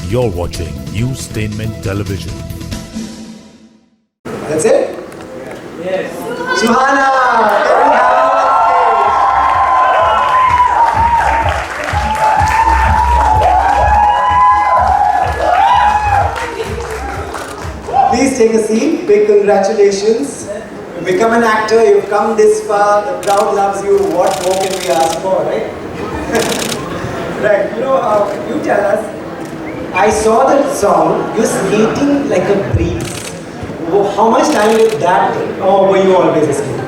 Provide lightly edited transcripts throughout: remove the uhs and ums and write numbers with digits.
You're watching Newstainment Television. That's it? Yes. Suhana! Can we have you on stage? Please take a seat. Big congratulations. You've become an actor, you've come this far, the crowd loves you. What more can we ask for, right? Right, you tell us. I saw that song, you're skating like a breeze. How much time did that take? Or were you always a skater?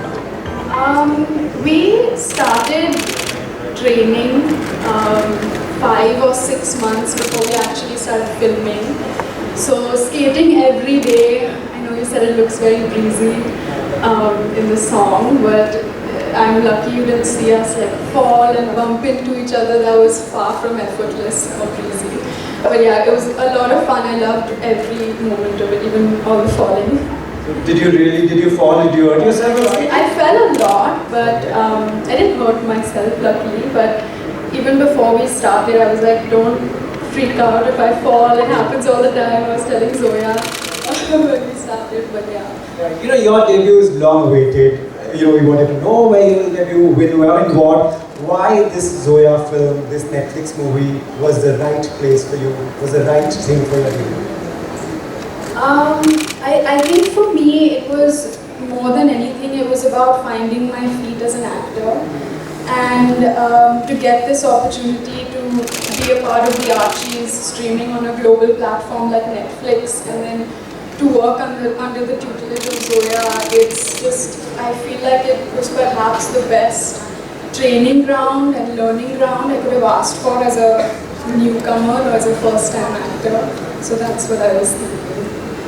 We started training 5 or 6 months before we actually started filming. So skating every day, I know you said it looks very breezy in the song, but I'm lucky you didn't see us like fall and bump into each other. That was far from effortless or breezy. But yeah, it was a lot of fun. I loved every moment of it, even all the falling. Did you fall? Did you hurt yourself? I fell a lot, but I didn't hurt myself, luckily. But even before we started, I was like, don't freak out if I fall. It happens all the time. I was telling Zoya when we started, but yeah. Right. Your debut is long awaited. We wanted to know where you will debut, when, and what. Why this Zoya film, this Netflix movie was the right place for you, was the right thing for you? I think for me it was more than anything, it was about finding my feet as an actor and to get this opportunity to be a part of the Archies streaming on a global platform like Netflix, and then to work under the tutelage of Zoya. It's just, I feel like it was perhaps the best training ground and learning ground I could have asked for as a newcomer or as a first-time actor. So that's what I was thinking.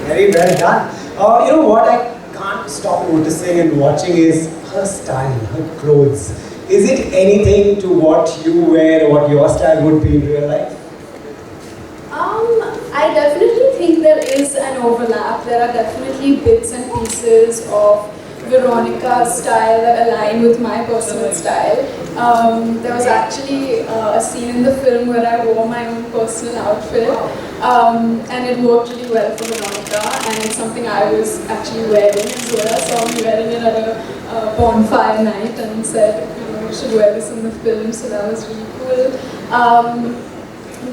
Very well done. You know what I can't stop noticing and watching is her style, her clothes. Is it anything to what you wear or what your style would be in real life? I definitely think there is an overlap. There are definitely bits and pieces of Veronica's style that align with my personal style. There was actually a scene in the film where I wore my own personal outfit and it worked really well for Veronica, and it's something I was actually wearing. Zoya saw me wearing it at a bonfire night and said, you should wear this in the film, so that was really cool.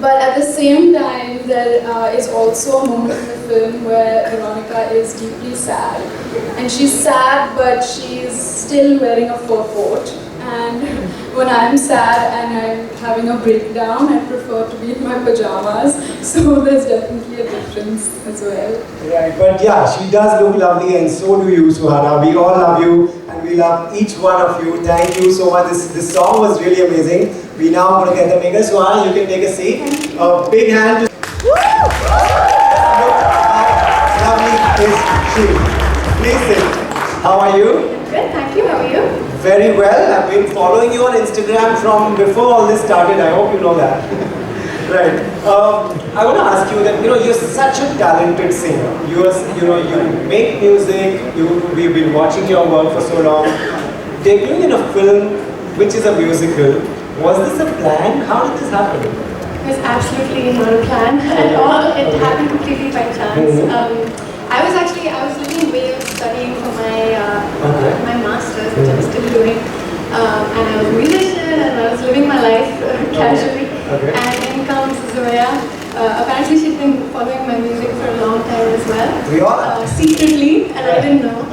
But at the same time, there is also a moment in the film where Veronica is deeply sad. And she's sad, but she's still wearing a fur coat. And when I'm sad and I'm having a breakdown, I prefer to be in my pajamas. So there's definitely a difference as well. Right, but yeah, she does look lovely, and so do you, Suhana. We all love you, and we love each one of you. Thank you so much. This song was really amazing. We now going to get the makers. Suhana, you can take a seat. A big hand to lovely is she. Please sit. How are you? Good, thank you. How are you? Very well. I've been following you on Instagram from before all this started. I hope you know that. Right. I want to ask you that you're such a talented singer. You make music. We've been watching your work for so long. Debuting in a film which is a musical. Was this a plan? How did this happen? It was absolutely not a plan at all. It happened completely by chance. I was living in Wales studying for my master's, which I'm still doing. And I was a musician and I was living my life casually. And in comes Zoya. Apparently she'd been following my music for a long time as well. We all secretly, and I didn't know.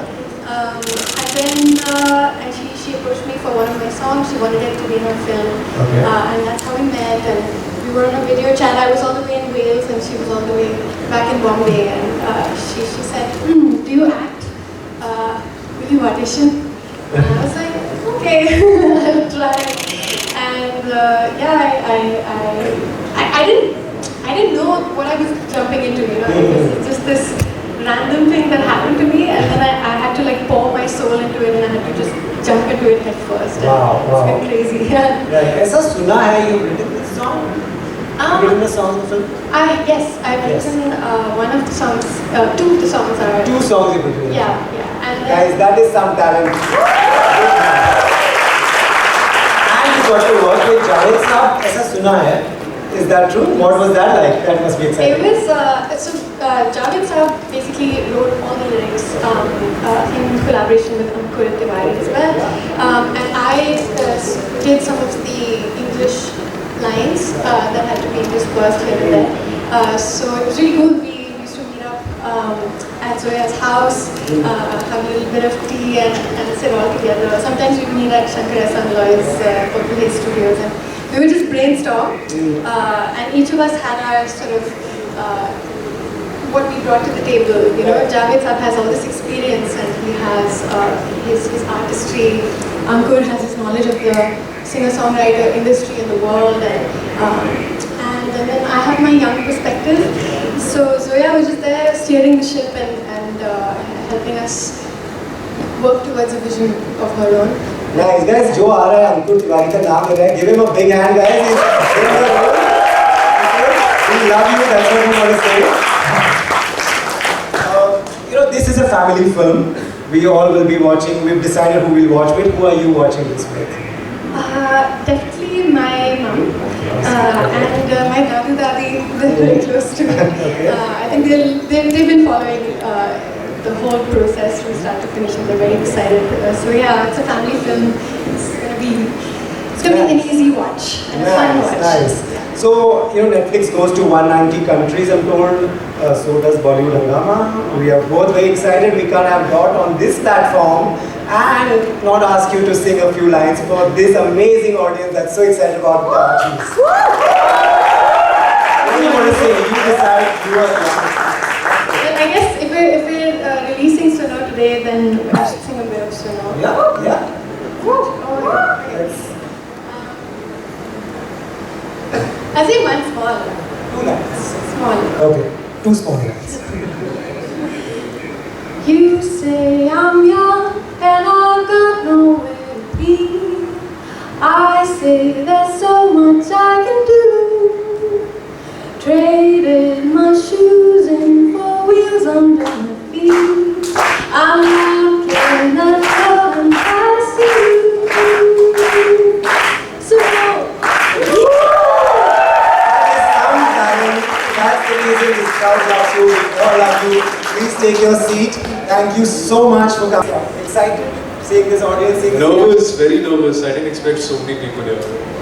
And she approached me for one of my songs. She wanted it to be in her film. And that's how we met. And we were on a video chat. I was all the way in Wales and she was all the way back in Bombay. And she said, do you act? Will you audition? And I was like, okay, I'll try. And I didn't know what I was jumping into. It was just this random thing that happened to me, and then I had to like pour my soul into it, and I had to just jump into it head first. Wow. It's been crazy. Yeah. Right. Aisa suna hai, you've written this song? You've written a song in the film? Yes, I've written one of the songs. Two of the songs are. Two songs you've written. Yeah. And guys, that is some talent. And you got to work with Javed Saab. Aisa suna hai. Is that true? What was that like? That must be exciting. It was, Javed Saab basically wrote all the lyrics in collaboration with Ankur Tiwari as well. And I did some of the English lines that had to be interspersed here and there. So it was really cool. We used to meet up at Zoya's house, have a little bit of tea and sit all together. Sometimes we'd meet at Shankar Ehsan Loy's Portuguese studios. And we would just brainstorm, and each of us had our sort of what we brought to the table. You know, Javed Saab has all this experience, and he has his artistry. Ankur has his knowledge of the singer-songwriter industry in the world, and then I have my young perspective. So Zoya was just there steering the ship and helping us work towards a vision of her own. Nice guys, जो आ रहा है अंकुर तिवारी का नाम ले रहा है. Give him a big hand, guys. He's in the room. We love you. That's what we want to say. You know, this is a family film. We all will be watching. We've decided who will watch with. Who are you watching this with? Definitely my mum and my dadu dadi. They're very close to me. Okay. I think they've been following the whole process from start to finish, and they're very excited. So yeah, it's a family film. It's gonna be an easy watch and a fun watch. Nice. So you know, Netflix goes to 190 countries, I'm told. So does Bollywood Hungama. We are both very excited. We can't have got on this platform and not ask you to sing a few lines for this amazing audience that's so excited about the Archies. What do you want to say? You decide. You are the Well, I guess if we're releasing Sunoh today, then I should sing a bit of Sunoh. Yeah. I'll say one small. 2 lines. Small. Okay. 2 small lines. You say I'm young and I've got nowhere to be. I say there's so much I can do. Traded my shoes in 4 wheels under my feet. I'm looking at love and I see you. So that's the reason this crowd loves you. We all love you. Please take your seat. Thank you so much for coming. Excited seeing this audience? Nervous, very nervous. I didn't expect so many people here.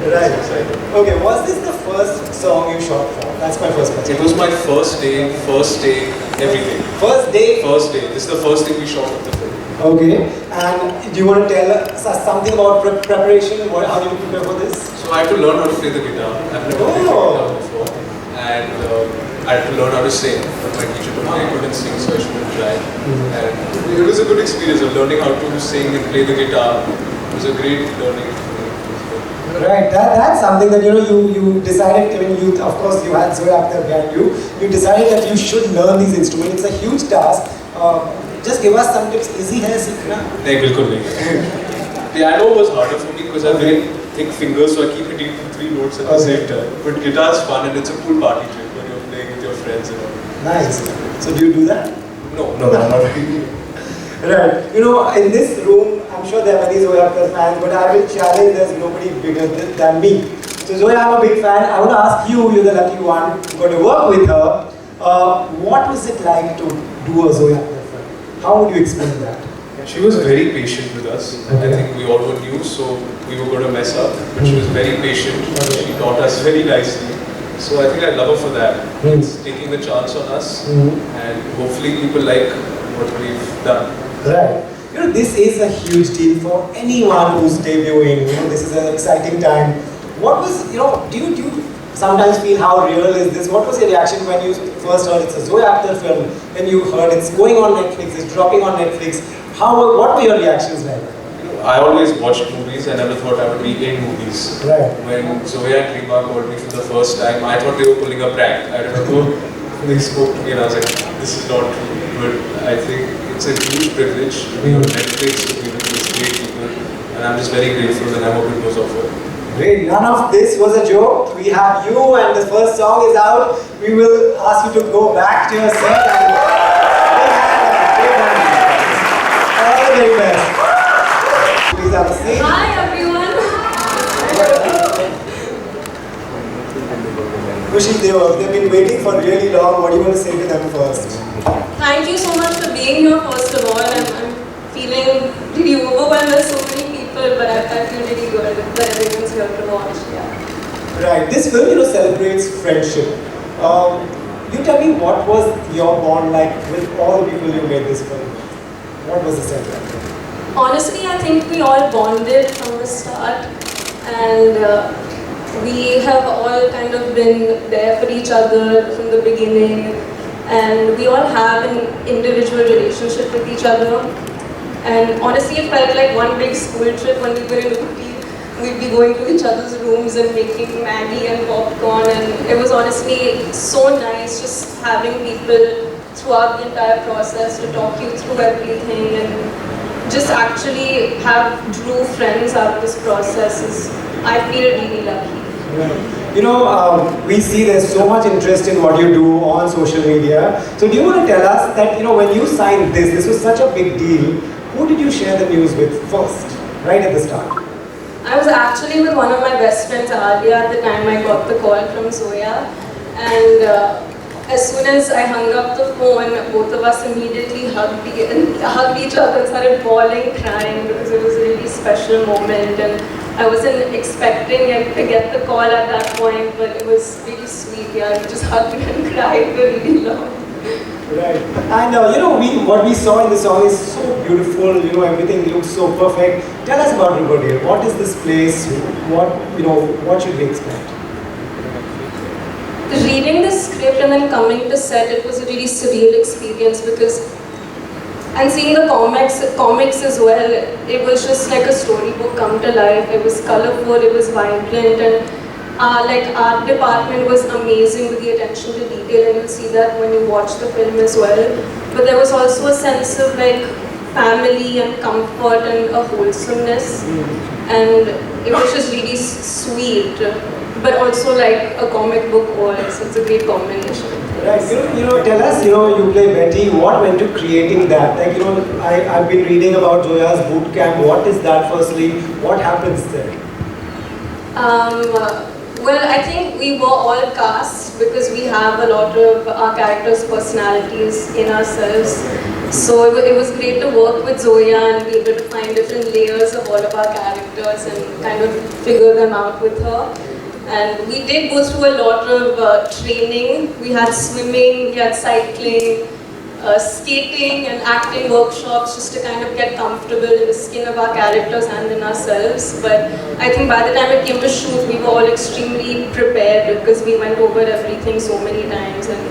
Right. Excited. Okay, was this the first song you shot for? That's my first question. It was my first day, everything. First day? First day. This is the first thing we shot of the film. Okay. And do you want to tell us something about preparation? How did you prepare for this? So I had to learn how to play the guitar. I've never played the guitar before. And I had to learn how to sing. But my teacher told me I couldn't sing, so I shouldn't try. And it was a good experience of learning how to sing and play the guitar. It was a great learning. Right, that's something that you decided when you, of course, you had Zoya Akhtar behind you. You decided that you should learn these instruments. It's a huge task. Just give us some tips. Easy hai seekhna? No, bilkul nahi. Piano was harder for me because I have very thick fingers, so I keep hitting 2-3 notes at the same time. But guitar is fun and it's a cool party trick when you're playing with your friends and all. Nice. So do you do that? No, not really. Right. You know, in this room, I'm sure there are many Zoya Akhtar fans, but I will challenge there's nobody bigger than me. So Zoya, I'm a big fan. I want to ask you, you're the lucky one, you're going to work with her. What was it like to do a Zoya Akhtar film? How would you explain that? She was very patient with us. Okay. I think we all were new, so we were going to mess up. But she was very patient. She taught us very nicely. So I think I love her for that. It's taking the chance on us, and hopefully people like what we've done. Right. You know, this is a huge deal for anyone who's debuting. You know, this is an exciting time. What was, do you sometimes feel how real is this? What was your reaction when you first heard it's a Zoya Akhtar film? When you heard it's going on Netflix, it's dropping on Netflix. What were your reactions like? I always watched movies. I never thought I would be in movies. Right. When Zoya and Reema called me for the first time, I thought they were pulling a prank. I remember they spoke to me and I was like, this is not true. But I think it's a huge privilege to be on Netflix, to be with these great people. And I'm just very grateful and I hope it goes off well. Great. None of this was a joke. We have you and the first song is out. We will ask you to go back to your seat and all the very best. Please have a seat. Hi everyone. Khushi, they've been waiting for really long. What do you want to say to them first? Thank you so much for being here, first of all. I'm feeling really overwhelmed with so many people, but I feel really good that everyone's here to watch. Yeah. Right. This film, celebrates friendship. You tell me, what was your bond like with all the people you made this film? What was the set like? Honestly, I think we all bonded from the start, and we have all kind of been there for each other from the beginning, and we all have an individual relationship with each other. And honestly, it felt like one big school trip when we were in Uti. We'd be going to each other's rooms and making Maggie and popcorn, and it was honestly so nice just having people throughout the entire process to talk you through everything and just actually have true friends out of this process. I feel really lucky. We see there's so much interest in what you do on social media. So do you want to tell us that, when you signed this was such a big deal, who did you share the news with first, right at the start? I was actually with one of my best friends, Adia, at the time I got the call from Zoya. And as soon as I hung up the phone, both of us immediately hugged each other and started bawling, crying, because it was a really special moment. And I wasn't expecting to get the call at that point, but it was really sweet. Yeah, we just hugged and cried for really long. Right. And what we saw in the song is so beautiful, everything looks so perfect. Tell us about Riverdale. What is this place? What should we expect? Reading the script and then coming to set, it was a really surreal experience and seeing the comics as well, it was just like a storybook come to life. It was colorful, it was vibrant, and our art department was amazing with the attention to detail, and you'll see that when you watch the film as well. But there was also a sense of family and comfort and a wholesomeness, and it was just really sweet, but also like a comic book voice. It's a great combination. Right. Tell us, you play Betty. What went to creating that? I've been reading about Zoya's boot camp. What is that firstly? What happens there? Well, I think we were all cast because we have a lot of our characters' personalities in ourselves. So it was great to work with Zoya and be able to find different layers of all of our characters and kind of figure them out with her. And we did go through a lot of training. We had swimming, we had cycling, skating and acting workshops just to kind of get comfortable in the skin of our characters and in ourselves. But I think by the time it came to shoot, we were all extremely prepared because we went over everything so many times. And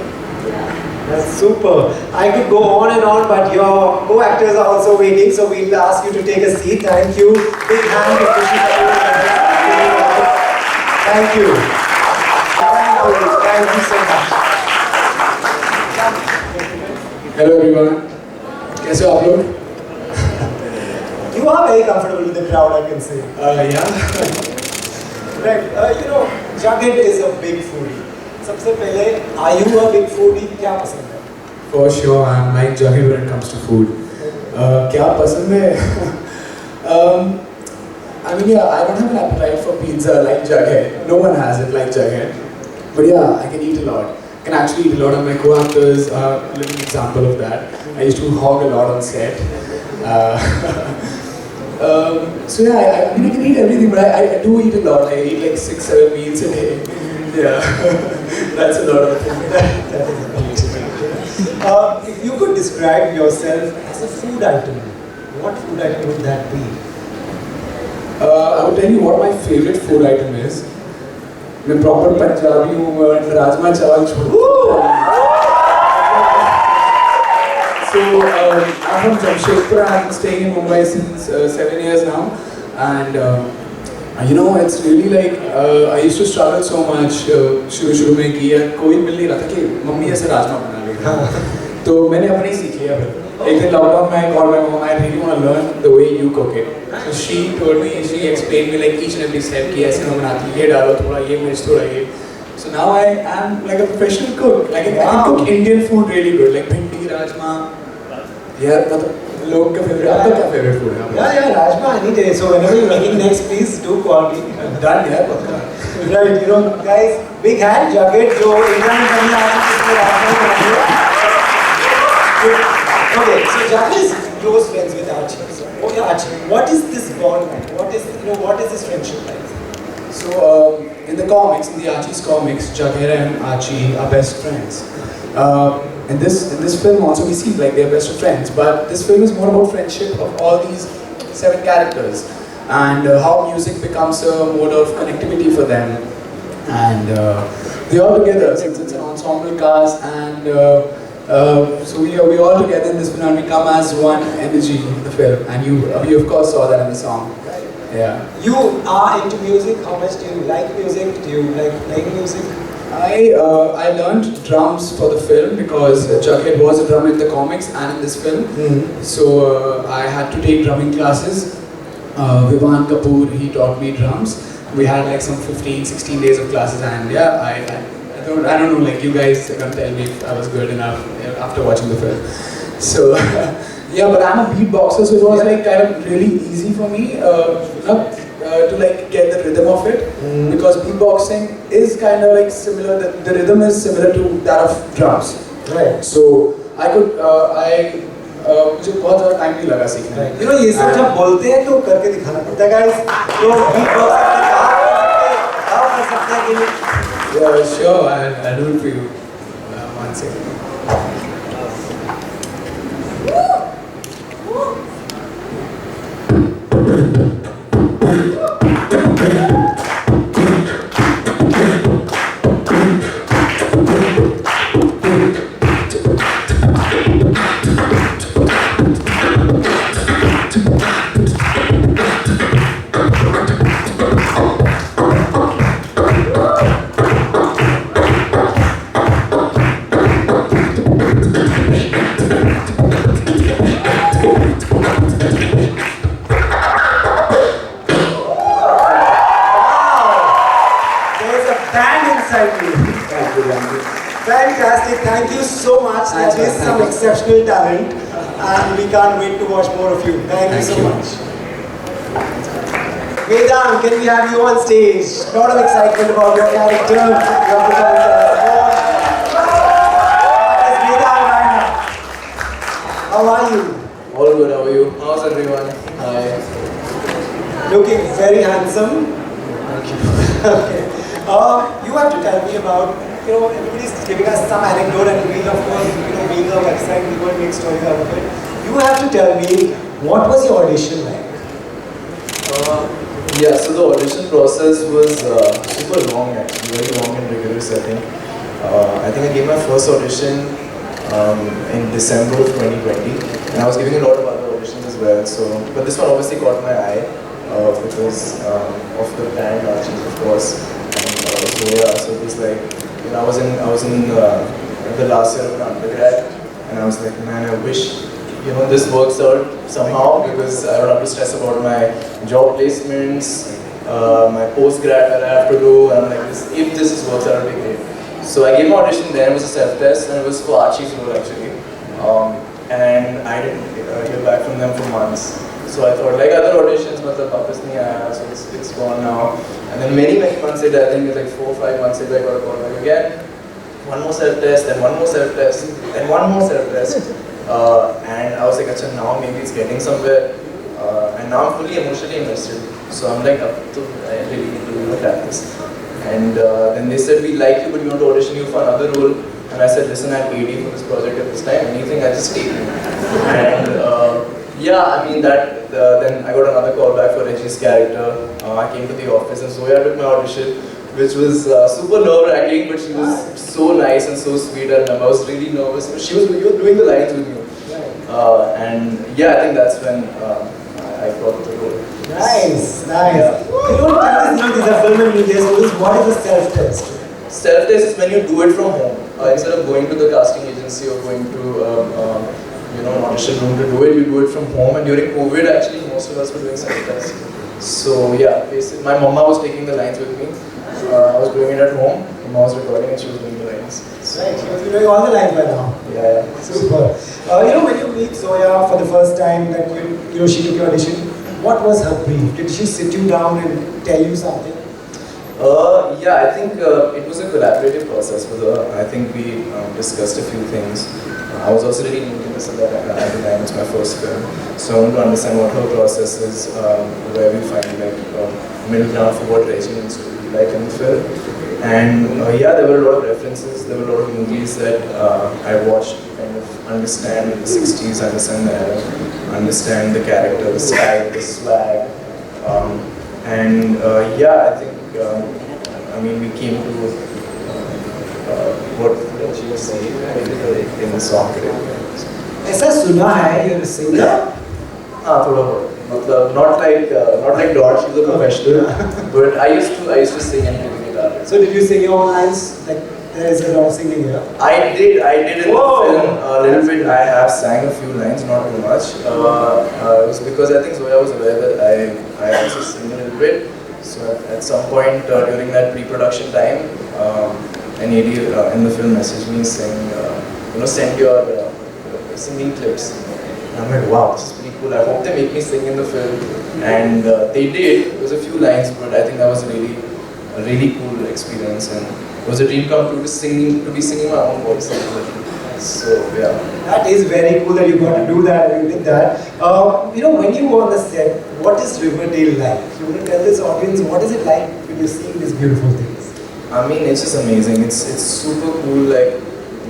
yeah. That's super. I could go on and on, but your co-actors are also waiting, so we'll ask you to take a seat. Thank you. Big hand to Khushi Kapoor. Thank you. Thank you so much. Hello everyone. कैसे हो आप लोग? You are very comfortable with the crowd, I can say. Yeah. Right. Jagged is a big foodie. सबसे पहले, are you a big foodie? क्या पसंद है? For sure, I'm like Jagged when it comes to food. क्या पसंद है? I mean, yeah, I don't have an appetite for pizza like Jagged. No one has it like Jagged. But yeah, I can eat a lot. I can actually eat a lot. Of my co-actors are a living example of that. I used to hog a lot on set. So yeah, I mean, I can eat everything, but I do eat a lot. I eat like 6-7 meals a day. Yeah, that's a lot of things. That is amazing. If you could describe yourself as a food item, what food item would that be? I would tell you what my favorite food item is. I'm proper Punjabi huu and rajma chawal chhod. So I'm from Jamshedpur. I've been staying in Mumbai since 7 years now, and it's really like I used to struggle so much. शुरू में कि यार कोई मिल नहीं रहा था कि mummy ऐसे राजमा बना लेगा. तो मैंने अपने ही सीख लिया फिर. एक दिन लॉकडाउन में I called my mom. I really want to learn the way you cook it. So she told me, she explained me like each and every step कि ऐसे मैं बनाती हूँ, ये डालो थोड़ा ये मिर्च थोड़ा ये. So now I am like a professional cook. Like I can cook Indian food really good, like भिंडी, राजमा. यार मतलब लोग का favorite. आपका क्या favorite food है? Yeah, rajma any day. So whenever you're making next, please do call me. Done यार पक्का. Right, guys, big hand, jacket, जो Indian family Okay, so Jacket is close friends with Archie. So, okay, Archie, what is this bond like? What is this friendship like? So in the comics, in the Archies comics, Jacket and Archie are best friends. In this film also we see like they're best friends, but this film is more about friendship of all these 7 characters and how music becomes a mode of connectivity for them. And they're all together since it's an ensemble cast, and so we all together in this film and we come as one energy in the film, and you of course saw that in the song. Yeah. You are into music. How much do you like music? Do you like playing music? I learned drums for the film because Jughead was a drummer in the comics and in this film. So I had to take drumming classes. Vedang Kapoor, he taught me drums. We had like some 15-16 days of classes, and yeah, I don't know, like you guys are gonna tell me if I was good enough after watching the film. So yeah, but I'm a beatboxer, so it was like kind of really easy for me to like get the rhythm of it, because beatboxing is kind of like similar. The rhythm is similar to that of drums. Right. So I could मुझे बहुत ज़्यादा time नहीं लगा सीखने में। ये सब जब बोलते हैं तो करके दिखाना पड़ता है guys। तो beatboxing कर सकते हैं कि नहीं? Yeah, sure, I'll do it for you. One second. Fantastic, thank you so much. That is some exceptional talent, and we can't wait to watch more of you. Thank you so much. Vedang, can we have you on stage? A lot of excitement about your character. You have to come and tell us more. Vedang Raina. How are you? All good, how are you? How's everyone? Hi. Looking very handsome. Thank you. Okay. You have to tell me about, everybody's giving us some anecdote, and we, of course, being a website, we will make stories out of it. You have to tell me, what was your audition like? Yeah, so the audition process was super long actually, very long and rigorous I think. I gave my first audition in December of 2020, and I was giving a lot of other auditions as well. So, but this one obviously caught my eye because of the brand Archies, of course, and Zoya. So it was like, I was in the last year of undergrad, and I was like, man, I wish this works out somehow, because I don't have to stress about my job placements, my post-grad that I have to do, and I'm like, if this works out, it'll be great. So I gave my audition there. It was a self-test, and it was for Archies Sunoh actually. And I didn't hear back from them for months. So I thought, like other auditions, matlab वापस नहीं आया, so it's gone now. And then many months later, I think it's like 4 or 5 months later, I got a call back again. One more self-test, then one more self-test, then one more self-test. And I was like, achha, now maybe it's getting somewhere. And now I'm fully emotionally invested. So I'm like, I really need to crack this. And then they said, we like you, but we want to audition you for another role. And I said, listen, I have 80 for this project at this time. Anything, I just take it. And yeah, I mean that. Then I got another call back for Reggie's character. I came to the office and Zoya took my audition, which was super nerve-wracking, but she was so nice and so sweet. I remember I was really nervous, but she was doing the lines with me. And yeah, I think that's when I got the role. Nice, nice. Yeah. You don't tell us now these are film and media schools. What is a self-test? Self-test is when you do it from home. Instead of going to the casting agency or going to an audition room to do it, you do it from home. And during COVID, actually, most of us were doing self-test. So yeah, basically, my mama was taking the lines with me. I was doing it at home. Mama was recording and she was doing the lines. So, right, she was doing all the lines by now. Yeah. Super. When you meet Zoya for the first time, that she took your audition, what was her brief? Did she sit you down and tell you something? Yeah, I think it was a collaborative process with her. I think we discussed a few things. I was also really new to this at the time. It's my first film, so I wanted to understand what her process is, where we find like middle ground for what Reggie needs to be like in the film. And yeah, there were a lot of references. There were a lot of movies that I watched to kind of understand the 60s, understand the era, understand the character, the style, the swag. And yeah, I think, I mean, we came to what she was saying in the song today. ऐसा सुना है you're a singer? हाँ थोड़ा बहुत not like Dot, she's a professional, but I used to sing and play guitar. So did you sing your own lines? Like there is a lot of singing here. I did in the film a little bit. I have sang a few lines, not too much. It was because I think Zoya was aware that I also sing a little bit. So at some point during that pre-production time, an AD in the film messaged me saying, send your singing clips. And I'm like, wow, this is pretty cool. I hope they make me sing in the film. And they did. It was a few lines, but I think that was a really cool experience. And it was a dream come true to be singing my own voice. So yeah. That is very cool that you got to do that and you did that. When you were on the set, what is Riverdale like? You want to tell this audience what is it like when you're seeing these beautiful things? I mean, it's just amazing. It's super cool, like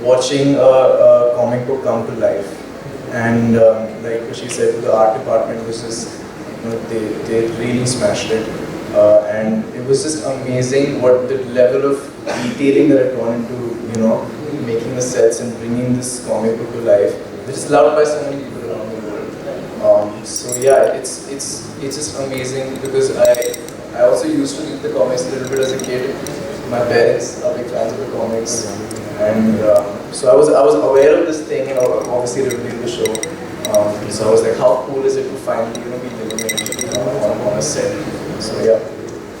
watching a comic book come to life. And like she said, the art department was just, they really smashed it. And it was just amazing what the level of detailing that had gone into, making the sets and bringing this comic book to life, which is loved by so many people around the world. So yeah, it's just amazing because I also used to read the comics a little bit as a kid. My parents are big fans of the comics, and so I was aware of this thing, and obviously reviewing the show. So I was like, how cool is it to finally be living it on a set? So yeah.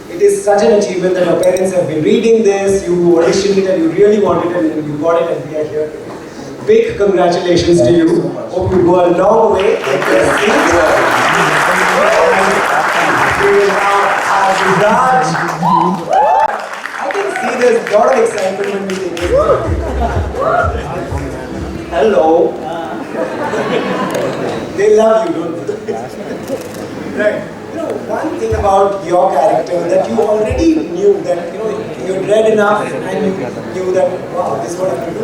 It is such an achievement that your parents have been reading this, you auditioned it and you really wanted it and you got it and we are here today. Big congratulations to you. Thank you so much. Hope you go a long way. Thank you. We will now have Yuvraj. I can see there's a lot of excitement when we take this. Hello. They love you, don't they? Right. One thing about your character that you already knew that you'd read enough and you knew that wow, this is what I can do.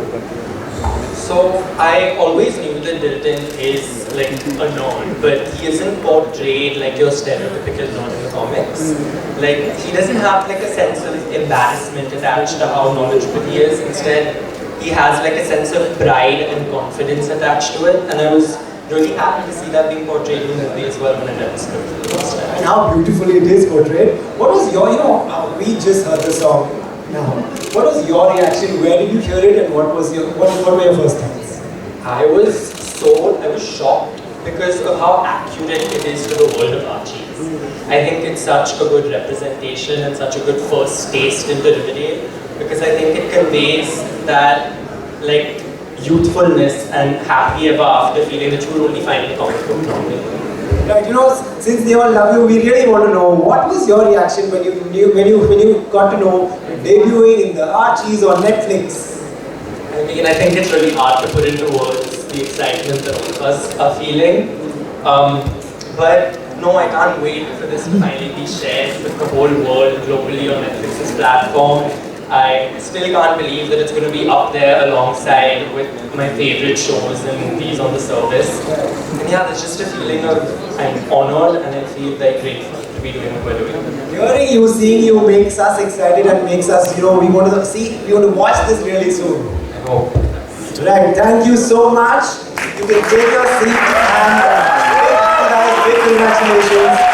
So I always knew that Dilton is like a nerd, but he isn't portrayed like your stereotypical nerd in the comics. Like he doesn't have like a sense of embarrassment attached to how knowledgeable he is. Instead, he has like a sense of pride and confidence attached to it, and I was really happy to see that being portrayed in the movie as well when I read the script for the first time. And how beautifully it is portrayed. What was your, we just heard the song now. What was your reaction? Where did you hear it and what were your first thoughts? I was shocked because of how accurate it is to the world of Archies. I think it's such a good representation and such a good first taste into Riverdale because I think it conveys that like youthfulness and happy ever after feeling that you would only find in a comic book novel. Right, since they all love you, we really want to know what was your reaction when you got to know debuting in the Archies on Netflix? I mean, I think it's really hard to put into words the excitement that all of us are feeling. But no, I can't wait for this to finally be shared with the whole world globally on Netflix's platform. I still can't believe that it's going to be up there alongside with my favorite shows and movies on the service. And yeah, there's just a feeling of I'm honored and I feel very grateful to be doing what we're doing. Hearing you, seeing you makes us excited and makes us, we want to watch this really soon. I hope. Right, thank you so much. You can take your seat and big congratulations.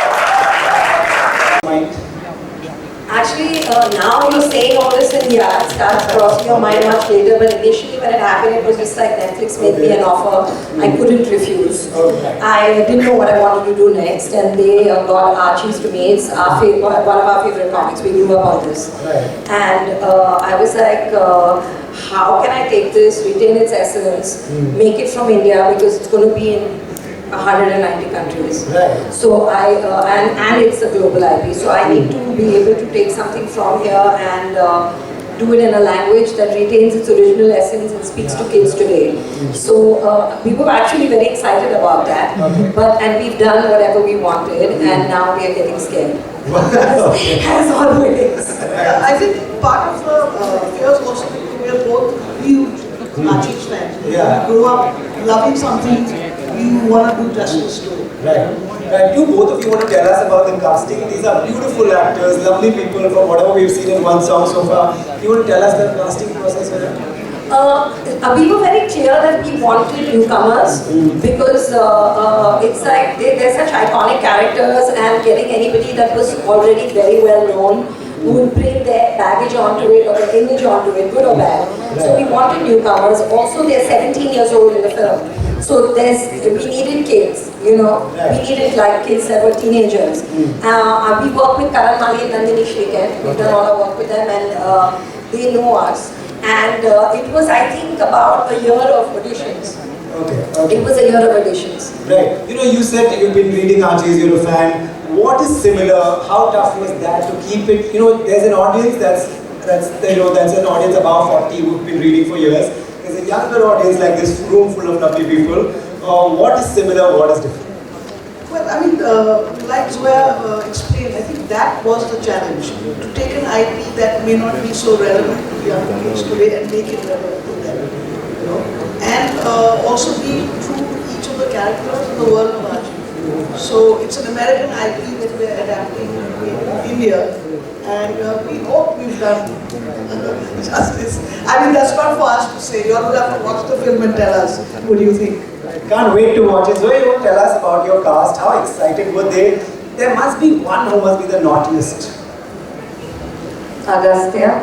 Actually, now you're saying all this and yeah, it starts crossing your mind much later, but initially when it happened, it was just like Netflix made me an offer I couldn't refuse. I didn't know what I wanted to do next, and they got Archies to me. It's one of our favorite comics. We grew up on this. And I was like, how can I take this, retain its essence, make it from India, because it's going to be in 190 countries. Right. So and it's a global IP. So I need to be able to take something from here and do it in a language that retains its original essence and speaks to kids today. So we were actually very excited about that. And we've done whatever we wanted, and now we are getting scared. As always. I think part of the fear is also that we are both huge Archies fans. Yeah. You grew up loving something, you want to do justice to it. Right. Right. Do both of you want to tell us about the casting? These are beautiful actors, lovely people from whatever we've seen in one song so far. You want to tell us the casting process? We were very clear that we wanted newcomers because it's like they're such iconic characters, and getting anybody that was already very well known who would bring their baggage onto it or their image onto it, good or bad. So we wanted newcomers. Also, they're 17 years old in the film. So we needed kids, you know. We needed like kids that were teenagers. We work with Karan Mali and Nandini Shriken. We've done a lot of work with them, and they know us. And it was, I think, about a year of auditions. Okay. It was a year of auditions. Right. You know, you said you've been reading Archies, you're a fan. What is similar? How tough was that to keep it? You know, there's an audience that's an audience above 40 who've been reading for years. There's a younger audience like this room full of lovely people. What is similar? What is different? Well, I mean, like Zoya explained, I think that was the challenge. To take an IP that may not be so relevant to young kids today and make it relevant to them. You know? And also be true to each of the characters in the world of Archie. So it's an American IP that we're adapting in India. And we hope we've done justice. I mean, that's not for us to say. You all will have to watch the film and tell us. What do you think? Can't wait to watch it. Zoe, you want to tell us about your cast? How excited were they? There must be one who must be the naughtiest. Agastya.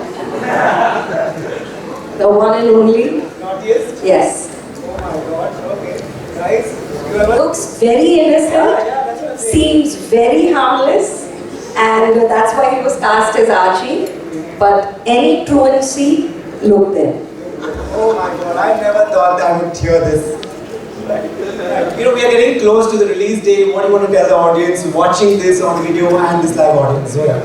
The one and only. Naughtiest? Yes. Oh my God. Okay. Guys, you ever? Looks very innocent. That's what I'm saying. Seems very harmless. And that's why he was cast as Archie. But any truancy, look there. Oh my God, I never thought I would hear this. Right. You know, we are getting close to the release day. What do you want to tell the audience watching this on video and this live audience? Zoya.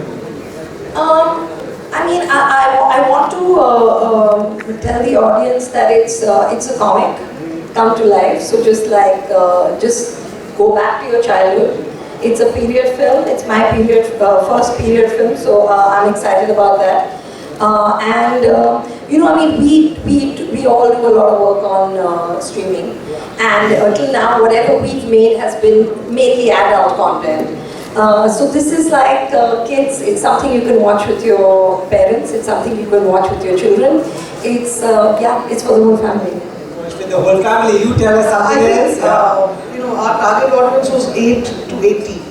I mean, I want to tell the audience that it's a comic come to life. So just go back to your childhood. It's a period film. It's my first period film. So I'm excited about that. You know, I mean, we all do a lot of work on streaming, and till now, whatever we've made has been mainly adult content. So this is like kids. It's something you can watch with your parents. It's something you can watch with your children. It's it's for the whole family. With the whole family, you tell us something else. You know, our target audience was 8 to 80.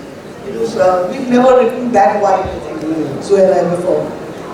It was we've never written that wide, I think, Zoya and I before.